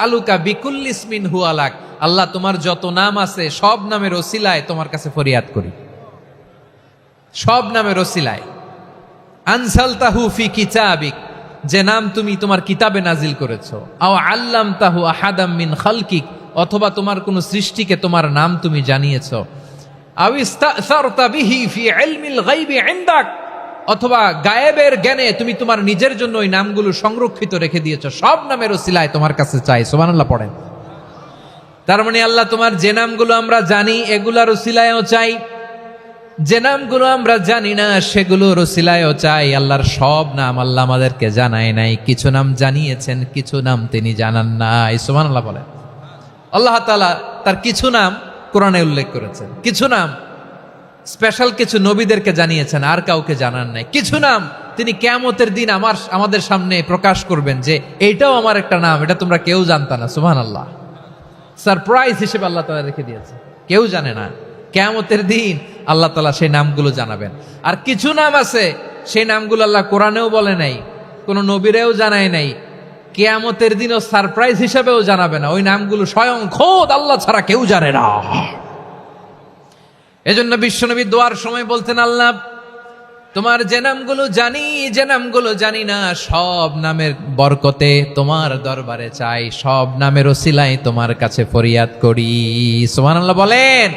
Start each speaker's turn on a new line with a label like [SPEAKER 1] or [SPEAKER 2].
[SPEAKER 1] আলুকা বিকুল্লি ইসমিন হু আলাক, আল্লাহ তোমার যত নাম আছে সব নামের ওসিলায় তোমার কাছে ফরিয়াদ করি, সব নামের ওসিলায়। আনসালতাহু ফি কিতাবিক, যে নাম তুমি তোমার কিতাবে নাজিল করেছো। আও আল্লামতাহু আহাদাম মিন খালকিক, অথবা তোমার কোন সৃষ্টিকে তোমার নাম তুমি জানিয়েছো। আও ইস্তাসারতা বিহি ফি ইলমিল গায়বি ইনদাক, অথবা গায়েবের জ্ঞানে তুমি তোমার নিজের জন্য ওই নামগুলো সংরক্ষিত রেখে দিয়েছো। সব নামের ওসিলায় তোমার কাছে চাই। সুবহানাল্লাহ পড়েন। তার মানে আল্লাহ তোমার যে নামগুলো আমরা জানি এগুলার ওসিলায়ও চাই, যে নামগুলো আমরা জানি না সেগুলোর ওসিলায়ও চাই। আল্লাহর সব নাম আল্লাহ আমাদেরকে জানায় নাই, কিছু নাম জানিয়েছেন, কিছু নাম তিনি জানান নাই। সুবহানাল্লাহ বলেন। আল্লাহ তাআলা তার কিছু নাম কোরআনে উল্লেখ করেছেন, কিছু নাম স্পেশাল কিছু নবীদেরকে জানিয়েছেন, আর কাউকে জানান নাই। কিছু নাম তিনি কিয়ামতের দিন আমাদের সামনে প্রকাশ করবেন যে এইটাও আমার একটা নাম, এটা তোমরা কেউ জানতা না। সুবহানাল্লাহ, সারপ্রাইজ হিসেবে আল্লাহ তাআলা রেখে দিয়েছে, কেউ জানে না। কিয়ামতের দিন আল্লাহ তাআলা সেই নামগুলো জানাবেন। আর কিছু নাম আছে সেই নামগুলো আল্লাহ কোরআনেও বলে নাই, কোন নবীরেও জানায় নাই, কিয়ামতের দিনও সারপ্রাইজ হিসেবেও জানাবে না। ওই নামগুলো স্বয়ং খোদ আল্লাহ ছাড়া কেউ জানে না। এজন্য বিশ্বনবী দোয়ার সময় বলতেন, আল্লাহ তোমার যে নামগুলো জানি, যে নামগুলো জানি না, সব নামের বরকতে তোমার দরবারে চাই, সব নামের ওসিলায় তোমার কাছে ফরিয়াদ করি। সুবহানাল্লাহ বলেন।